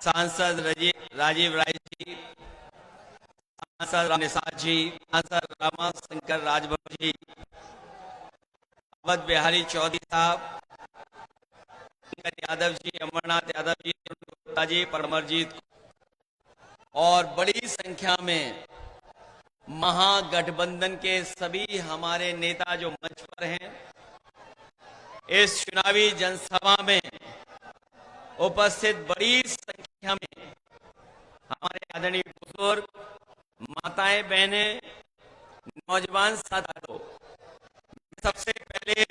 सांसद राजीव राय जी, सांसद निषाद जी, सांसद रामाशंकर राजभर जी, अवध बिहारी चौधरी साहब, यादव जी, अमरनाथ यादव जी, गुप्ता जी, परमरजीत और बड़ी संख्या में महागठबंधन के सभी हमारे नेता जो मंच पर हैं, इस चुनावी जनसभा में उपस्थित बड़ी संख्या में हमारे आदरणीय बुजुर्ग, माताएं, बहनें, नौजवान साथियों, सबसे पहले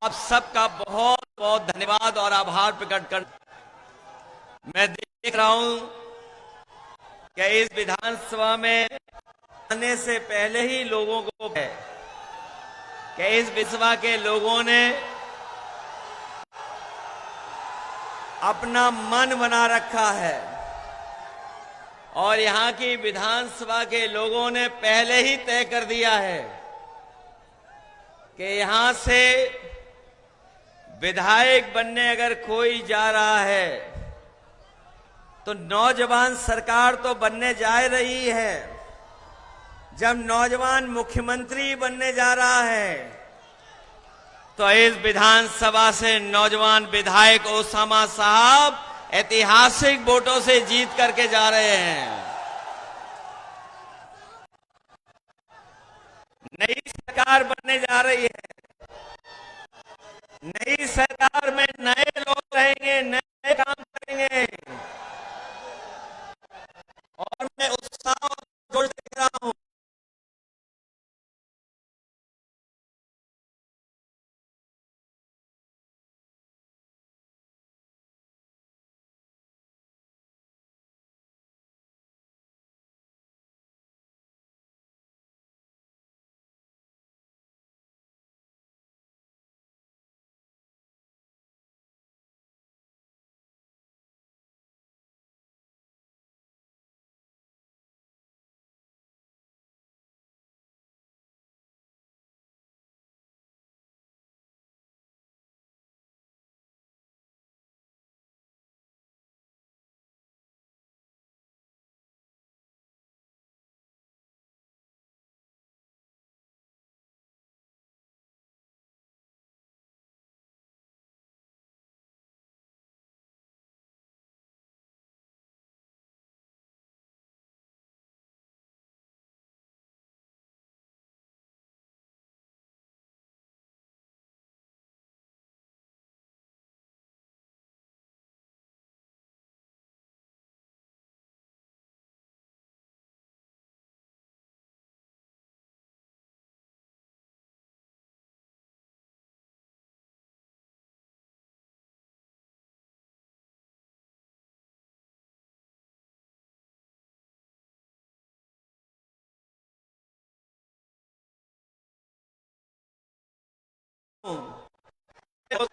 आप सबका बहुत बहुत धन्यवाद और आभार प्रकट कर। मैं देख रहा हूं कि इस विधानसभा में आने से पहले ही लोगों को है कि इस विधानसभा के लोगों ने अपना मन बना रखा है और यहां की विधानसभा के लोगों ने पहले ही तय कर दिया है कि यहां से विधायक बनने अगर कोई जा रहा है तो नौजवान सरकार तो बनने जा रही है। जब नौजवान मुख्यमंत्री बनने जा रहा है तो इस विधानसभा से नौजवान विधायक ओसामा साहब ऐतिहासिक वोटों से जीत करके जा रहे हैं। नई सरकार बनने जा रही है। नई सरकार में नए लोग रहेंगे, नए काम करेंगे और मैं उत्साह और जोश देख रहा हूं।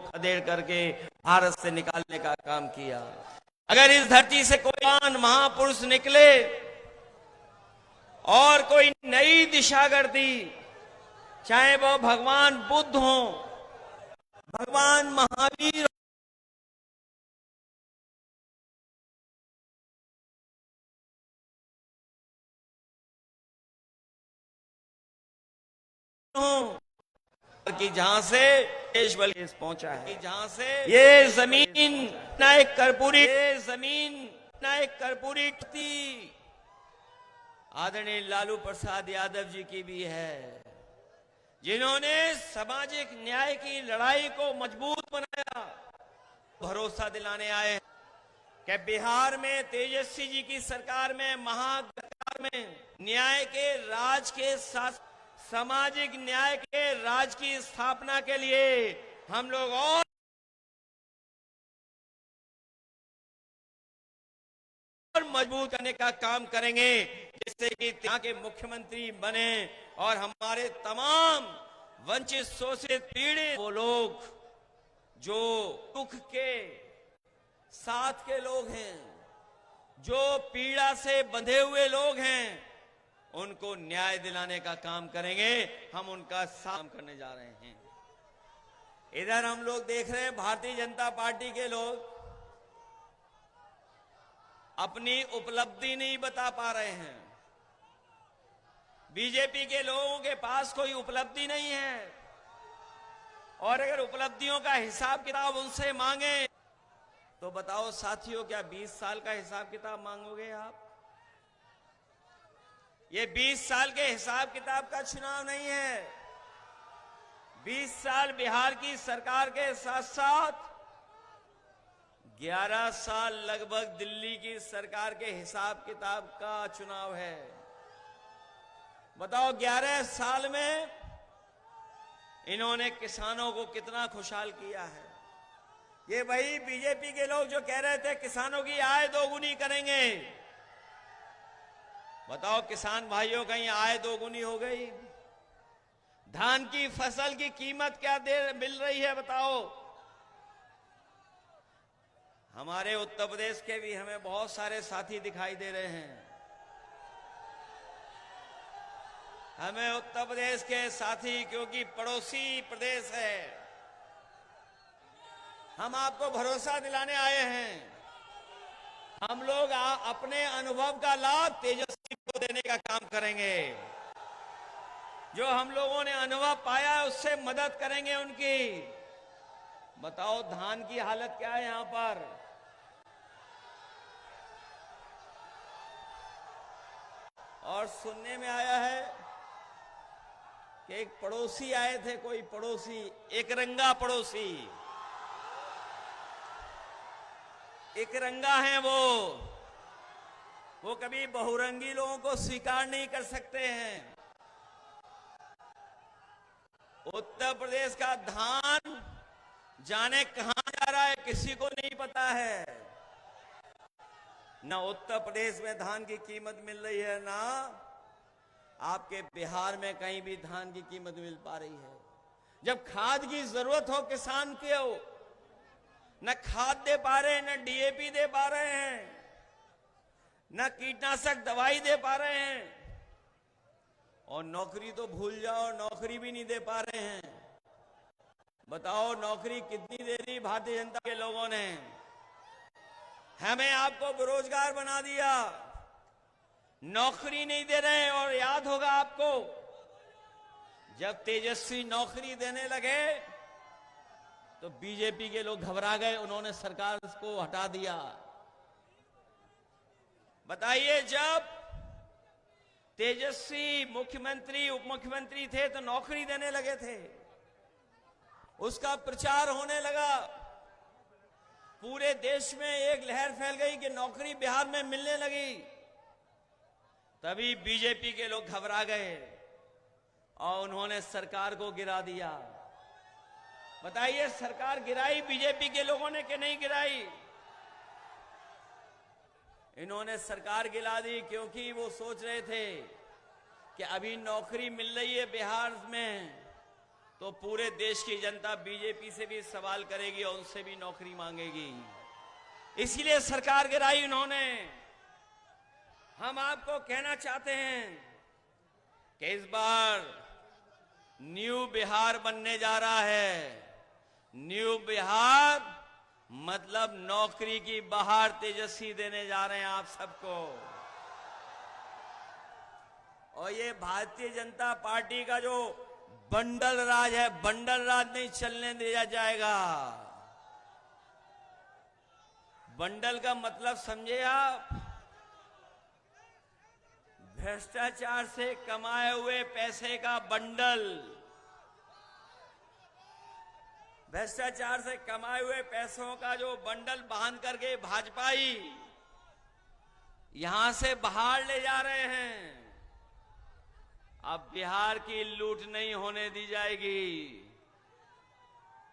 खदेड़ करके भारत से निकालने का काम किया। अगर इस धरती से कोई महान महापुरुष निकले और कोई नई दिशा कर दी, चाहे वो भगवान बुद्ध हो, भगवान महावीर हो, कि जहां से देश बल पहुंचा है, जहां से ये जमीन नायक कर्पूरी, ये जमीन नायक कर्पूरी थी, आदरणीय लालू प्रसाद यादव जी की भी है, जिन्होंने सामाजिक न्याय की लड़ाई को मजबूत बनाया। भरोसा दिलाने आए कि बिहार में तेजस्वी जी की सरकार में, महागठबंधन में न्याय के राज के साथ सामाजिक न्याय के राज की स्थापना के लिए हम लोग और मजबूत करने का काम करेंगे, जिससे कि यहाँ के मुख्यमंत्री बने और हमारे तमाम वंचित, शोषित, पीड़ित वो लोग जो दुख के साथ के लोग हैं, जो पीड़ा से बंधे हुए लोग हैं, उनको न्याय दिलाने का काम करेंगे। हम उनका काम करने जा रहे हैं। इधर हम लोग देख रहे हैं भारतीय जनता पार्टी के लोग अपनी उपलब्धि नहीं बता पा रहे हैं। बीजेपी के लोगों के पास कोई उपलब्धि नहीं है, और अगर उपलब्धियों का हिसाब किताब उनसे मांगे तो बताओ साथियों, क्या 20 साल का हिसाब किताब मांगोगे आप? ये 20 साल के हिसाब किताब का चुनाव नहीं है। 20 साल बिहार की सरकार के साथ साथ 11 साल लगभग दिल्ली की सरकार के हिसाब किताब का चुनाव है। बताओ 11 साल में इन्होंने किसानों को कितना खुशहाल किया है। ये वही बीजेपी के लोग जो कह रहे थे किसानों की आय दोगुनी करेंगे, बताओ किसान भाइयों कहीं आय दोगुनी हो गई? धान की फसल की कीमत क्या मिल रही है बताओ? हमारे उत्तर प्रदेश के भी हमें बहुत सारे साथी दिखाई दे रहे हैं। हमें उत्तर प्रदेश के साथी, क्योंकि पड़ोसी प्रदेश है, हम आपको भरोसा दिलाने आए हैं। हम लोग अपने अनुभव का लाभ तेजस्वी को देने का काम करेंगे। जो हम लोगों ने अनुभव पाया है उससे मदद करेंगे उनकी। बताओ धान की हालत क्या है यहां पर? और सुनने में आया है कि एक पड़ोसी आए थे, कोई पड़ोसी, एक रंगा पड़ोसी, एक रंगा है वो कभी बहुरंगी लोगों को स्वीकार नहीं कर सकते हैं। उत्तर प्रदेश का धान जाने कहां जा रहा है किसी को नहीं पता है। ना उत्तर प्रदेश में धान की कीमत मिल रही है, ना आपके बिहार में कहीं भी धान की कीमत मिल पा रही है। जब खाद की जरूरत हो किसान को, न खाद दे पा रहे हैं, न डीएपी दे पा रहे हैं, न कीटनाशक दवाई दे पा रहे हैं, और नौकरी तो भूल जाओ, नौकरी भी नहीं दे पा रहे हैं। बताओ नौकरी कितनी दे दी भारतीय जनता के लोगों ने? हमें आपको बेरोजगार बना दिया, नौकरी नहीं दे रहे। और याद होगा आपको, जब तेजस्वी नौकरी देने लगे तो बीजेपी के लोग घबरा गए, उन्होंने सरकार को हटा दिया। बताइए, जब तेजस्वी मुख्यमंत्री उप मुख्यमंत्री थे तो नौकरी देने लगे थे, उसका प्रचार होने लगा, पूरे देश में एक लहर फैल गई कि नौकरी बिहार में मिलने लगी। तभी बीजेपी के लोग घबरा गए और उन्होंने सरकार को गिरा दिया। बताइए, सरकार गिराई बीजेपी के लोगों ने कि नहीं गिराई? इन्होंने सरकार गिरा दी क्योंकि वो सोच रहे थे कि अभी नौकरी मिल रही है बिहार में तो पूरे देश की जनता बीजेपी से भी सवाल करेगी और उनसे भी नौकरी मांगेगी, इसीलिए सरकार गिराई उन्होंने। हम आपको कहना चाहते हैं कि इस बार न्यू बिहार बनने जा रहा है। न्यू बिहार मतलब नौकरी की बहार तेजस्वी देने जा रहे हैं आप सबको। और ये भारतीय जनता पार्टी का जो बंडल राज है, बंडल राज नहीं चलने दिया जाएगा। बंडल का मतलब समझे आप? भ्रष्टाचार से कमाए हुए पैसे का बंडल। भ्रष्टाचार से कमाए हुए पैसों का जो बंडल बांध करके भाजपाई यहां से बाहर ले जा रहे हैं। अब बिहार की लूट नहीं होने दी जाएगी।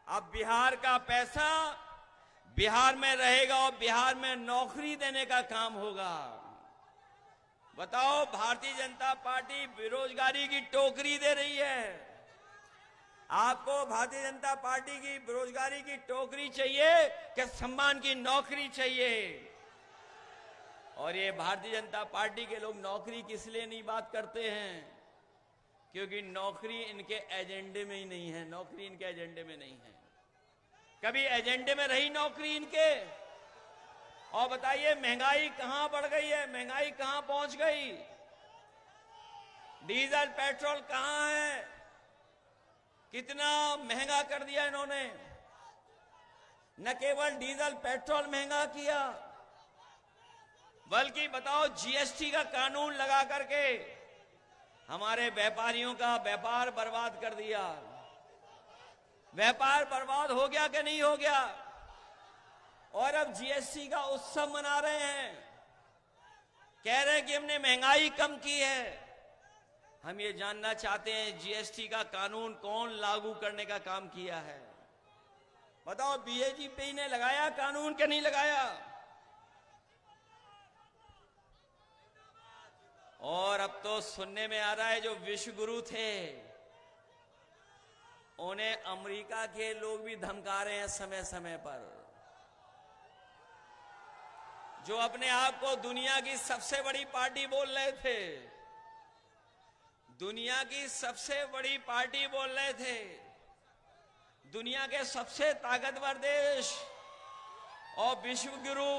अब बिहार का पैसा बिहार में रहेगा और बिहार में नौकरी देने का काम होगा। बताओ, भारतीय जनता पार्टी बेरोजगारी की टोकरी दे रही है। आपको भारतीय जनता पार्टी की बेरोजगारी की टोकरी चाहिए कि सम्मान की नौकरी चाहिए? और ये भारतीय जनता पार्टी के लोग नौकरी किस लिए नहीं बात करते हैं? क्योंकि नौकरी इनके एजेंडे में ही नहीं है। नौकरी इनके एजेंडे में नहीं है। कभी एजेंडे में रही नौकरी इनके? और बताइए महंगाई कहां बढ़ गई है, महंगाई कहां पहुंच गई? डीजल पेट्रोल कहां है? कितना महंगा कर दिया इन्होंने। न केवल डीजल पेट्रोल महंगा किया, बल्कि बताओ जीएसटी का कानून लगा करके हमारे व्यापारियों का व्यापार बर्बाद कर दिया। व्यापार बर्बाद हो गया कि नहीं हो गया? और अब जीएसटी का उत्सव मना रहे हैं, कह रहे हैं कि हमने महंगाई कम की है। हम ये जानना चाहते हैं जीएसटी का कानून कौन लागू करने का काम किया है? बताओ बीजेपी ने लगाया कानून के नहीं लगाया? और अब तो सुनने में आ रहा है जो विश्व गुरु थे उन्हें अमेरिका के लोग भी धमका रहे हैं समय समय पर। जो अपने आप को दुनिया की सबसे बड़ी पार्टी बोल रहे थे, दुनिया की सबसे बड़ी पार्टी बोल रहे थे, दुनिया के सबसे ताकतवर देश और विश्व गुरु,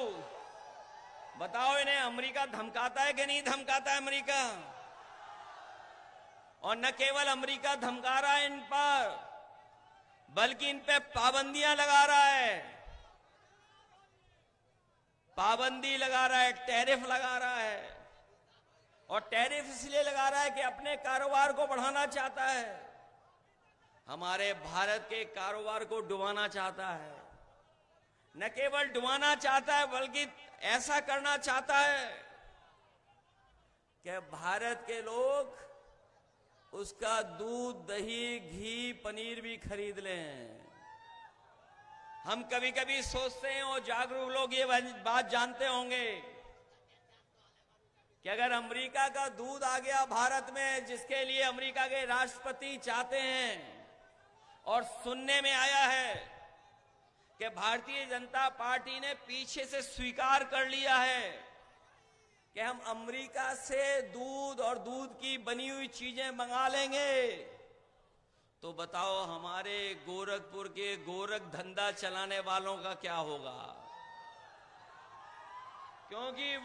बताओ इन्हें अमेरिका धमकाता है कि नहीं धमकाता है अमेरिका? और न केवल अमेरिका धमका रहा है इन पर, बल्कि इन पे पाबंदियां लगा रहा है, पाबंदी लगा रहा है, टैरिफ लगा रहा है। और टैरिफ इसलिए लगा रहा है कि अपने कारोबार को बढ़ाना चाहता है, हमारे भारत के कारोबार को डुबाना चाहता है। न केवल डुबाना चाहता है बल्कि ऐसा करना चाहता है कि भारत के लोग उसका दूध, दही, घी, पनीर भी खरीद लें। हम कभी कभी सोचते हैं, और जागरूक लोग ये बात जानते होंगे कि अगर अमेरिका का दूध आ गया भारत में, जिसके लिए अमेरिका के राष्ट्रपति चाहते हैं, और सुनने में आया है कि भारतीय जनता पार्टी ने पीछे से स्वीकार कर लिया है कि हम अमेरिका से दूध और दूध की बनी हुई चीजें मंगा लेंगे, तो बताओ हमारे गोरखपुर के गोरख धंधा चलाने वालों का क्या होगा? क्योंकि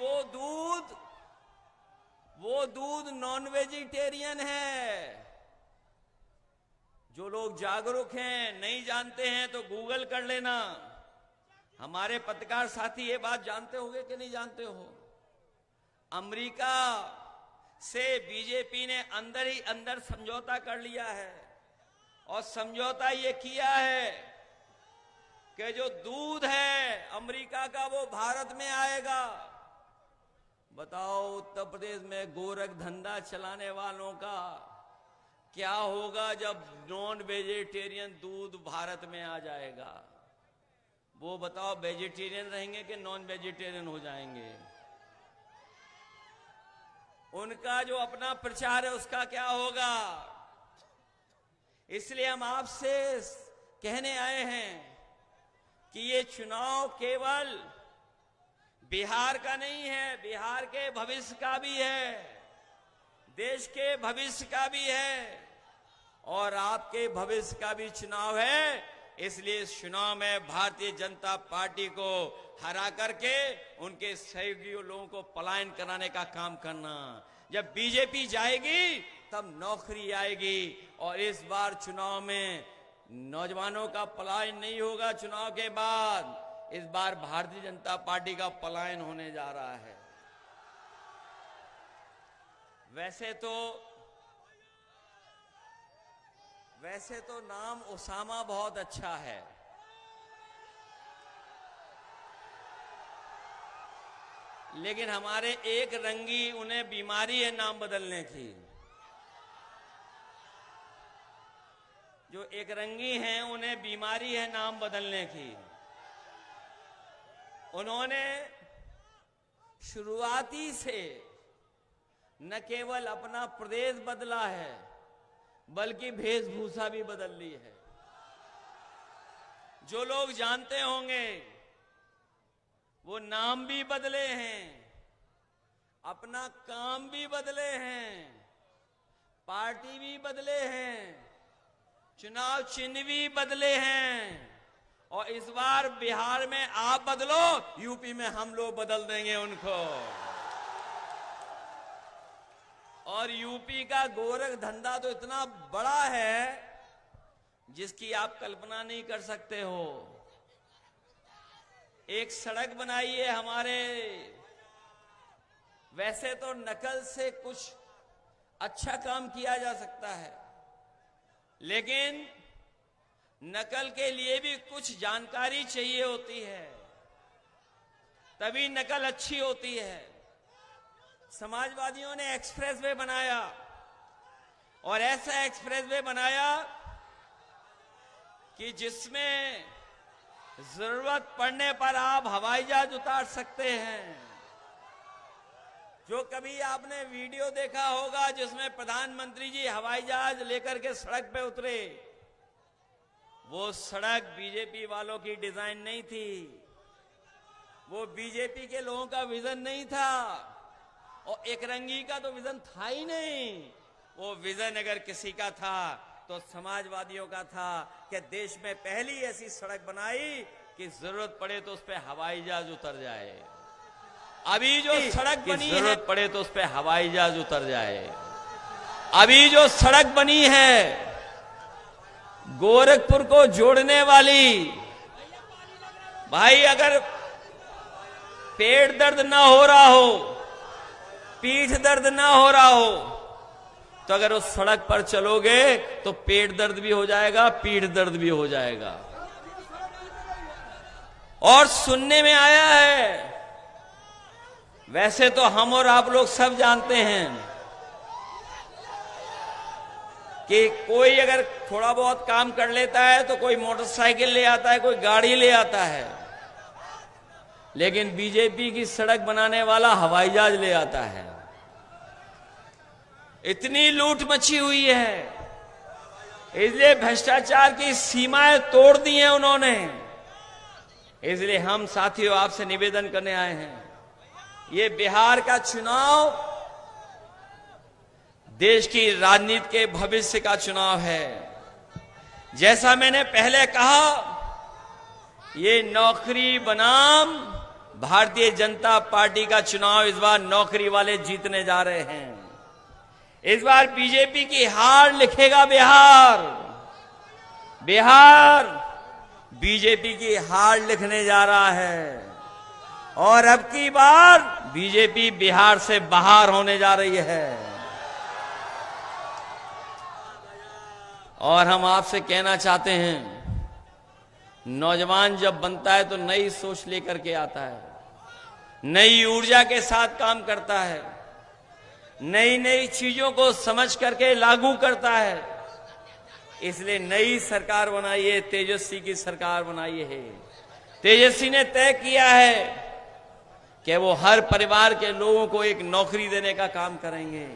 वो दूध नॉन वेजिटेरियन है। जो लोग जागरूक हैं, नहीं जानते हैं तो गूगल कर लेना। हमारे पत्रकार साथी ये बात जानते होंगे कि नहीं जानते हो? अमेरिका से बीजेपी ने अंदर ही अंदर समझौता कर लिया है, और समझौता ये किया है कि जो दूध है अमेरिका का वो भारत में आएगा। बताओ उत्तर प्रदेश में गोरख धंधा चलाने वालों का क्या होगा जब नॉन वेजिटेरियन दूध भारत में आ जाएगा? वो बताओ वेजिटेरियन रहेंगे कि नॉन वेजिटेरियन हो जाएंगे? उनका जो अपना प्रचार है उसका क्या होगा? इसलिए हम आपसे कहने आए हैं कि ये चुनाव केवल बिहार का नहीं है, बिहार के भविष्य का भी है, देश के भविष्य का भी है, और आपके भविष्य का भी चुनाव है। इसलिए इस चुनाव में भारतीय जनता पार्टी को हरा करके उनके सहयोगी लोगों को पलायन कराने का काम करना। जब बीजेपी जाएगी तब नौकरी आएगी, और इस बार चुनाव में नौजवानों का पलायन नहीं होगा। चुनाव के बाद इस बार भारतीय जनता पार्टी का पलायन होने जा रहा है। वैसे तो नाम ओसामा बहुत अच्छा है, लेकिन हमारे एक रंगी उन्हें बीमारी है नाम बदलने की। जो एक रंगी हैं उन्हें बीमारी है नाम बदलने की। उन्होंने शुरुआती से न केवल अपना प्रदेश बदला है बल्कि वेशभूषा भी बदल ली है। जो लोग जानते होंगे वो नाम भी बदले हैं, अपना काम भी बदले हैं, पार्टी भी बदले हैं, चुनाव चिन्ह भी बदले हैं, और इस बार बिहार में आप बदलो, यूपी में हम लोग बदल देंगे उनको। और यूपी का गोरख धंधा तो इतना बड़ा है जिसकी आप कल्पना नहीं कर सकते हो। एक सड़क बनाई है हमारे, वैसे तो नकल से कुछ अच्छा काम किया जा सकता है, लेकिन नकल के लिए भी कुछ जानकारी चाहिए होती है, तभी नकल अच्छी होती है। समाजवादियों ने एक्सप्रेसवे बनाया और ऐसा एक्सप्रेसवे बनाया कि जिसमें जरूरत पड़ने पर आप हवाई जहाज उतार सकते हैं। जो कभी आपने वीडियो देखा होगा जिसमें प्रधानमंत्री जी हवाई जहाज लेकर के सड़क पे उतरे, वो सड़क बीजेपी वालों की डिजाइन नहीं थी, वो बीजेपी के लोगों का विजन नहीं था, और एक रंगी का तो विजन था ही नहीं। वो विजन अगर किसी का था तो समाजवादियों का था कि देश में पहली ऐसी सड़क बनाई कि जरूरत पड़े तो उस पर हवाई जहाज उतर जाए। अभी जो सड़क बनी है, जरूरत पड़े तो उस पर हवाई जहाज उतर जाए। अभी जो सड़क बनी है गोरखपुर को जोड़ने वाली, भाई अगर पेट दर्द ना हो रहा हो, पीठ दर्द ना हो रहा हो, तो अगर उस सड़क पर चलोगे तो पेट दर्द भी हो जाएगा, पीठ दर्द भी हो जाएगा। और सुनने में आया है, वैसे तो हम और आप लोग सब जानते हैं कि कोई अगर थोड़ा बहुत काम कर लेता है तो कोई मोटरसाइकिल ले आता है, कोई गाड़ी ले आता है, लेकिन बीजेपी की सड़क बनाने वाला हवाई जहाज ले आता है। इतनी लूट मची हुई है, इसलिए भ्रष्टाचार की सीमाएं तोड़ दी हैं उन्होंने। इसलिए हम साथियों आपसे निवेदन करने आए हैं, ये बिहार का चुनाव देश की राजनीति के भविष्य का चुनाव है। जैसा मैंने पहले कहा, ये नौकरी बनाम भारतीय जनता पार्टी का चुनाव इस बार नौकरी वाले जीतने जा रहे हैं। इस बार बीजेपी की हार लिखेगा बिहार। बिहार बीजेपी की हार लिखने जा रहा है और अब की बार बीजेपी बिहार से बाहर होने जा रही है। और हम आपसे कहना चाहते हैं, नौजवान जब बनता है तो नई सोच लेकर के आता है, नई ऊर्जा के साथ काम करता है, नई नई चीजों को समझ करके लागू करता है। इसलिए नई सरकार बनाई है, तेजस्वी की सरकार बनाई है। तेजस्वी ने तय किया है कि वो हर परिवार के लोगों को एक नौकरी देने का काम करेंगे।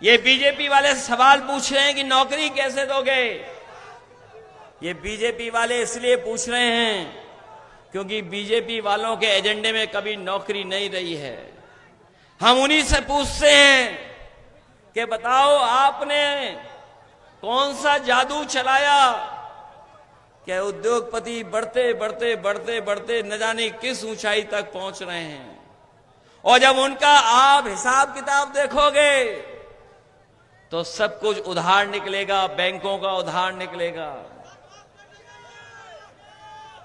ये बीजेपी वाले सवाल पूछ रहे हैं कि नौकरी कैसे दोगे। ये बीजेपी वाले इसलिए पूछ रहे हैं क्योंकि बीजेपी वालों के एजेंडे में कभी नौकरी नहीं रही है। हम उन्हीं से पूछते हैं कि बताओ आपने कौन सा जादू चलाया कि उद्योगपति बढ़ते बढ़ते बढ़ते बढ़ते न जाने किस ऊंचाई तक पहुंच रहे हैं। और जब उनका आप हिसाब किताब देखोगे तो सब कुछ उधार निकलेगा, बैंकों का उधार निकलेगा।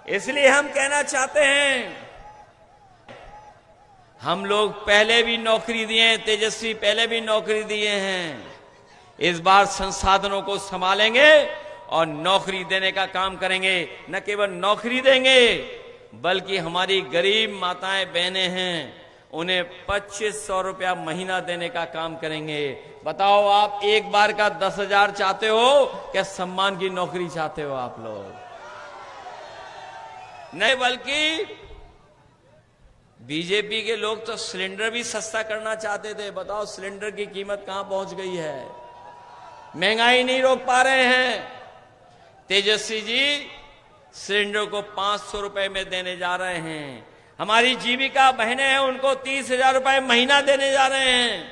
इसलिए हम कहना चाहते हैं, हम लोग पहले भी नौकरी दिए, तेजस्वी पहले भी नौकरी दिए हैं। इस बार संसाधनों को संभालेंगे और नौकरी देने का काम करेंगे। न केवल नौकरी देंगे बल्कि हमारी गरीब माताएं बहनें हैं, उन्हें 2500 रुपया महीना देने का काम करेंगे। बताओ, आप एक बार का 10,000 चाहते हो क्या सम्मान की नौकरी चाहते हो आप लोग? नहीं, बल्कि बीजेपी के लोग तो सिलेंडर भी सस्ता करना चाहते थे। बताओ सिलेंडर की कीमत कहां पहुंच गई है। महंगाई नहीं रोक पा रहे हैं। तेजस्वी जी सिलेंडर को 500 रुपए में देने जा रहे हैं। हमारी जीविका बहनें हैं, उनको 30,000 रुपए महीना देने जा रहे हैं।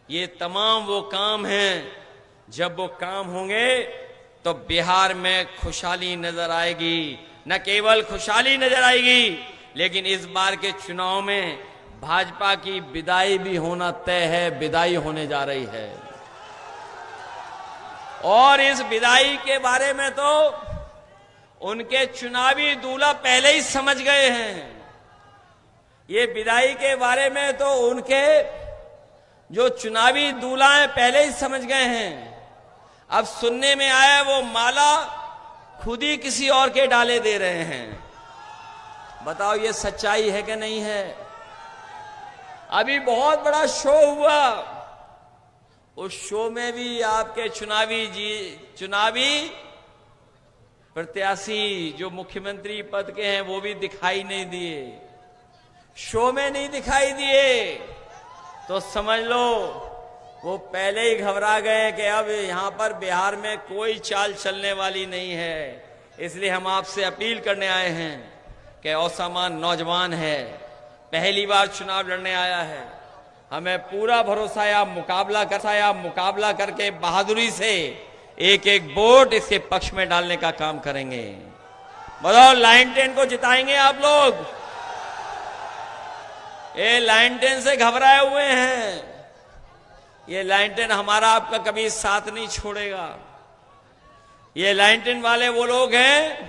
ये तमाम वो काम हैं, जब वो काम होंगे तो बिहार में खुशहाली नजर आएगी। न केवल खुशहाली नजर आएगी, लेकिन इस बार के चुनाव में भाजपा की विदाई भी होना तय है, विदाई होने जा रही है। और इस विदाई के बारे में तो उनके चुनावी दूल्हा पहले ही समझ गए हैं। ये विदाई के बारे में तो उनके जो चुनावी दूल्हा हैं पहले ही समझ गए हैं। अब सुनने में आया वो माला खुद ही किसी और के डाले दे रहे हैं। बताओ ये सच्चाई है कि नहीं है? अभी बहुत बड़ा शो हुआ, उस शो में भी आपके चुनावी प्रत्याशी जो मुख्यमंत्री पद के हैं वो भी दिखाई नहीं दिए, शो में नहीं दिखाई दिए। तो समझ लो वो पहले ही घबरा गए कि अब यहां पर बिहार में कोई चाल चलने वाली नहीं है। इसलिए हम आपसे अपील करने आए हैं कि औसामान नौजवान है, पहली बार चुनाव लड़ने आया है, हमें पूरा भरोसा है आप मुकाबला करके बहादुरी से एक एक वोट इसके पक्ष में डालने का काम करेंगे। बताओ लाइन 10 को जिताएंगे आप लोग? ये लाइन 10 से घबराए हुए हैं। ये लाइन 10 हमारा आपका कभी साथ नहीं छोड़ेगा। ये लाइन 10 वाले वो लोग हैं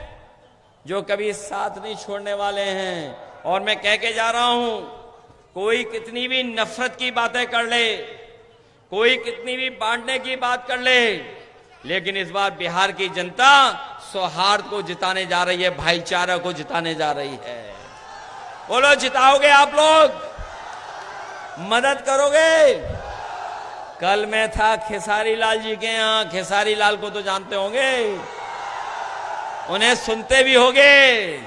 जो कभी साथ नहीं छोड़ने वाले हैं। और मैं कह के जा रहा हूं, कोई कितनी भी नफरत की बातें कर ले, कोई कितनी भी बांटने की बात कर ले, लेकिन इस बार बिहार की जनता सौहार्द को जिताने जा रही है, भाईचारा को जिताने जा रही है। बोलो जिताओगे आप लोग? मदद करोगे? कल मैं था खेसारी लाल जी के यहाँ, खेसारी लाल को तो जानते होंगे, उन्हें सुनते भी होंगे।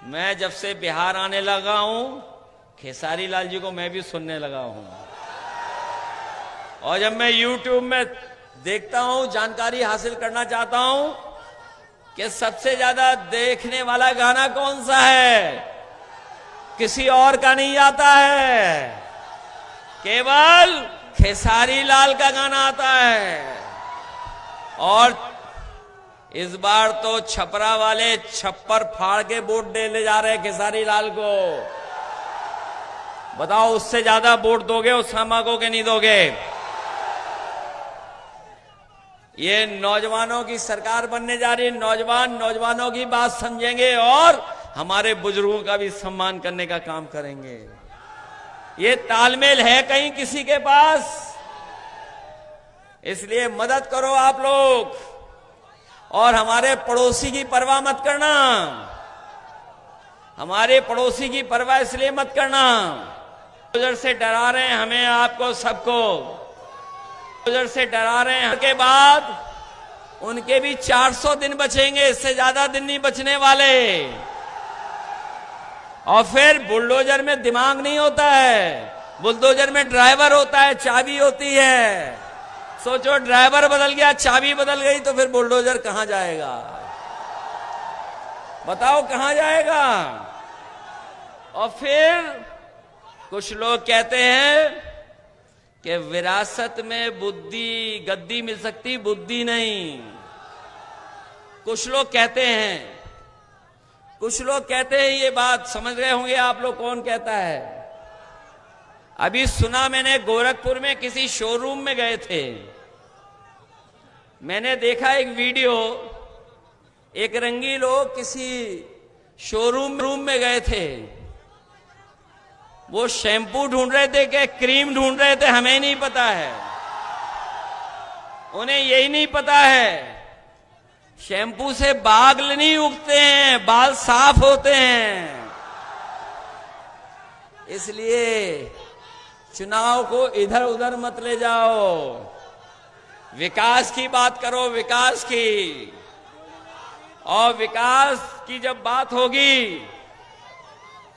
मैं जब से बिहार आने लगा हूं, खेसारी लाल जी को मैं भी सुनने लगा हूं। और जब मैं YouTube में देखता हूं, जानकारी हासिल करना चाहता हूं कि सबसे ज्यादा देखने वाला गाना कौन सा है, किसी और का नहीं आता है, केवल खेसारी लाल का गाना आता है। और इस बार तो छपरा वाले छप्पर फाड़ के वोट देने जा रहे हैं खेसारी लाल को। बताओ उससे ज्यादा वोट दोगे ओसामा को कि नहीं दोगे? ये नौजवानों की सरकार बनने जा रही है। नौजवानों की बात समझेंगे और हमारे बुजुर्गों का भी सम्मान करने का काम करेंगे। ये तालमेल है कहीं किसी के पास? इसलिए मदद करो आप लोग। और हमारे पड़ोसी की परवाह मत करना, हमारे पड़ोसी की परवाह इसलिए मत करना बुलडोजर से डरा रहे हैं हमें, आपको सबको बुलडोजर से डरा रहे हैं। के बाद उनके भी 400 दिन बचेंगे, इससे ज्यादा दिन नहीं बचने वाले। और फिर बुलडोजर में दिमाग नहीं होता है, बुलडोजर में ड्राइवर होता है, चाबी होती है। सोचो ड्राइवर बदल गया, चाबी बदल गई, तो फिर बुलडोजर कहां जाएगा? बताओ कहां जाएगा? और फिर कुछ लोग कहते हैं कि विरासत में बुद्धि गद्दी मिल सकती, बुद्धि नहीं। कुछ लोग कहते हैं ये बात समझ रहे होंगे आप लोग कौन कहता है। अभी सुना मैंने, गोरखपुर में किसी शोरूम में गए थे, मैंने देखा एक वीडियो, एक रंगी लोग किसी शोरूम में गए थे, वो शैम्पू ढूंढ रहे थे कि क्रीम ढूंढ रहे थे, हमें नहीं पता है, उन्हें यही नहीं पता है शैम्पू से बाल नहीं उगते हैं, बाल साफ होते हैं। इसलिए चुनाव को इधर उधर मत ले जाओ, विकास की बात करो, विकास की। और विकास की जब बात होगी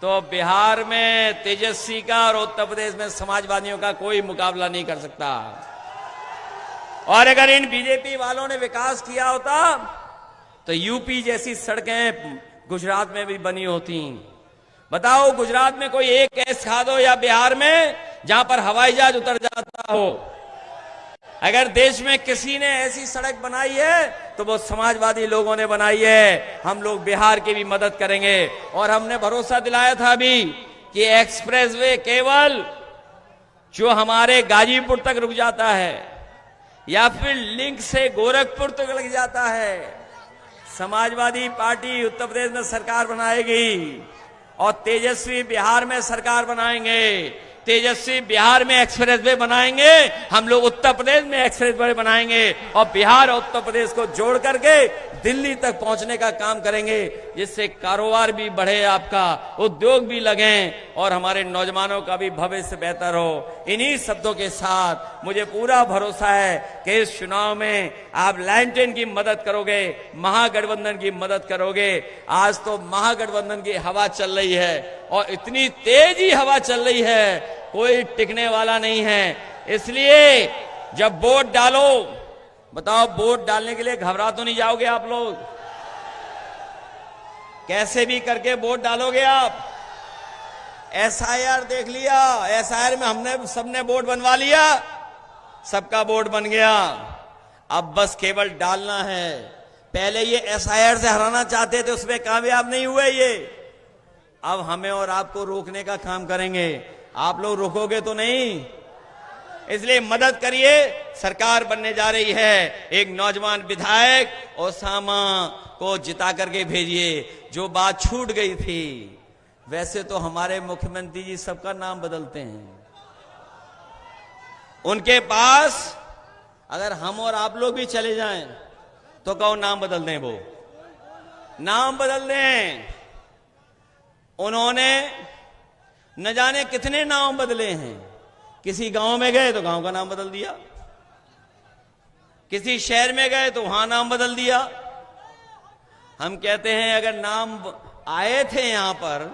तो बिहार में तेजस्वी का और उत्तर प्रदेश में समाजवादियों का कोई मुकाबला नहीं कर सकता। और अगर इन बीजेपी वालों ने विकास किया होता तो यूपी जैसी सड़कें गुजरात में भी बनी होती। बताओ गुजरात में कोई एक केस खा दो, या बिहार में जहां पर हवाई जहाज उतर जाता हो। अगर देश में किसी ने ऐसी सड़क बनाई है तो वो समाजवादी लोगों ने बनाई है। हम लोग बिहार की भी मदद करेंगे और हमने भरोसा दिलाया था अभी कि एक्सप्रेसवे केवल जो हमारे गाजीपुर तक रुक जाता है या फिर लिंक से गोरखपुर तक लग जाता है, समाजवादी पार्टी उत्तर प्रदेश में सरकार बनाएगी और तेजस्वी बिहार में सरकार बनाएंगे। तेजस्वी बिहार में एक्सप्रेसवे बनाएंगे, हम लोग उत्तर प्रदेश में एक्सप्रेसवे बनाएंगे और बिहार और उत्तर प्रदेश को जोड़ करके दिल्ली तक पहुंचने का काम करेंगे, जिससे कारोबार भी बढ़े, आपका उद्योग भी लगे और हमारे नौजवानों का भी भविष्य बेहतर हो। इन्हीं शब्दों के साथ मुझे पूरा भरोसा है कि इस चुनाव में आप लैंटेन की मदद करोगे, महागठबंधन की मदद करोगे। आज तो महागठबंधन की हवा चल रही है और इतनी तेजी हवा चल रही है, कोई टिकने वाला नहीं है। इसलिए जब वोट डालो, बताओ वोट डालने के लिए घबरा तो नहीं जाओगे आप लोग? कैसे भी करके वोट डालोगे आप। एसआईआर देख लिया, एसआईआर में हमने सबने वोट बनवा लिया, सबका वोट बन गया। अब बस केवल डालना है। पहले ये एसआईआर से हराना चाहते थे, उसमें कामयाब नहीं हुए ये। अब हमें और आपको रोकने का काम करेंगे। आप लोग रोकोगे तो नहीं, इसलिए मदद करिए। सरकार बनने जा रही है, एक नौजवान विधायक ओसामा को जिता करके भेजिए। जो बात छूट गई थी, वैसे तो हमारे मुख्यमंत्री जी सबका नाम बदलते हैं, उनके पास अगर हम और आप लोग भी चले जाएं तो कहो नाम बदल दें, वो नाम बदल दें। उन्होंने न जाने कितने नाम बदले हैं। किसी गांव में गए तो गांव का नाम बदल दिया, किसी शहर में गए तो वहां नाम बदल दिया। हम कहते हैं अगर नाम आए थे यहां पर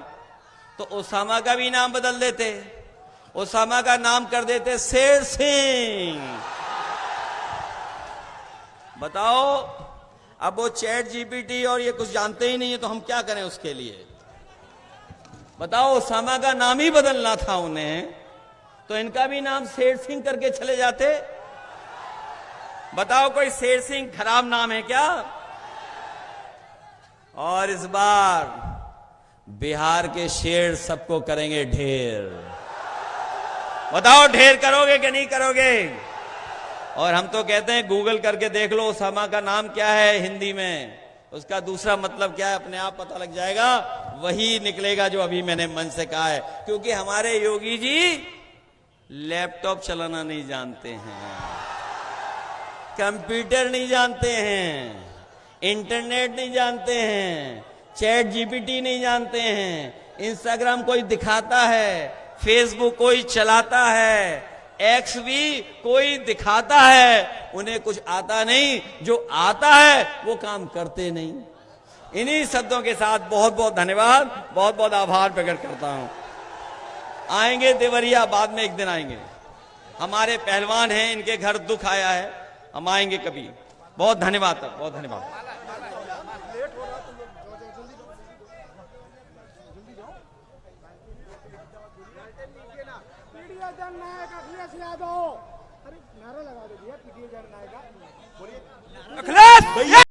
तो ओसामा का भी नाम बदल देते, ओसामा का नाम कर देते शेर सिंह। बताओ, अब वो चैट जीपीटी और ये कुछ जानते ही नहीं है तो हम क्या करें उसके लिए? बताओ, ओसामा का नाम ही बदलना था उन्हें तो इनका भी नाम शेर सिंह करके चले जाते। बताओ, कोई शेर सिंह खराब नाम है क्या? और इस बार बिहार के शेर सबको करेंगे ढेर। बताओ, ढेर करोगे कि नहीं करोगे? और हम तो कहते हैं गूगल करके देख लो ओसामा का नाम क्या है हिंदी में, उसका दूसरा मतलब क्या है अपने आप पता लग जाएगा। वही निकलेगा जो अभी मैंने मन से कहा है, क्योंकि हमारे योगी जी लैपटॉप चलाना नहीं जानते हैं, कंप्यूटर नहीं जानते हैं, इंटरनेट नहीं जानते हैं, चैट जीपीटी नहीं जानते हैं, इंस्टाग्राम कोई दिखाता है, फेसबुक कोई चलाता है, एक्स भी कोई दिखाता है, उन्हें कुछ आता नहीं, जो आता है वो काम करते नहीं। इन्हीं शब्दों के साथ बहुत बहुत धन्यवाद, बहुत बहुत आभार प्रकट करता हूं। आएंगे देवरिया, बाद में एक दिन आएंगे। हमारे पहलवान हैं, इनके घर दुख आया है, हम आएंगे कभी। बहुत धन्यवाद, बहुत धन्यवाद।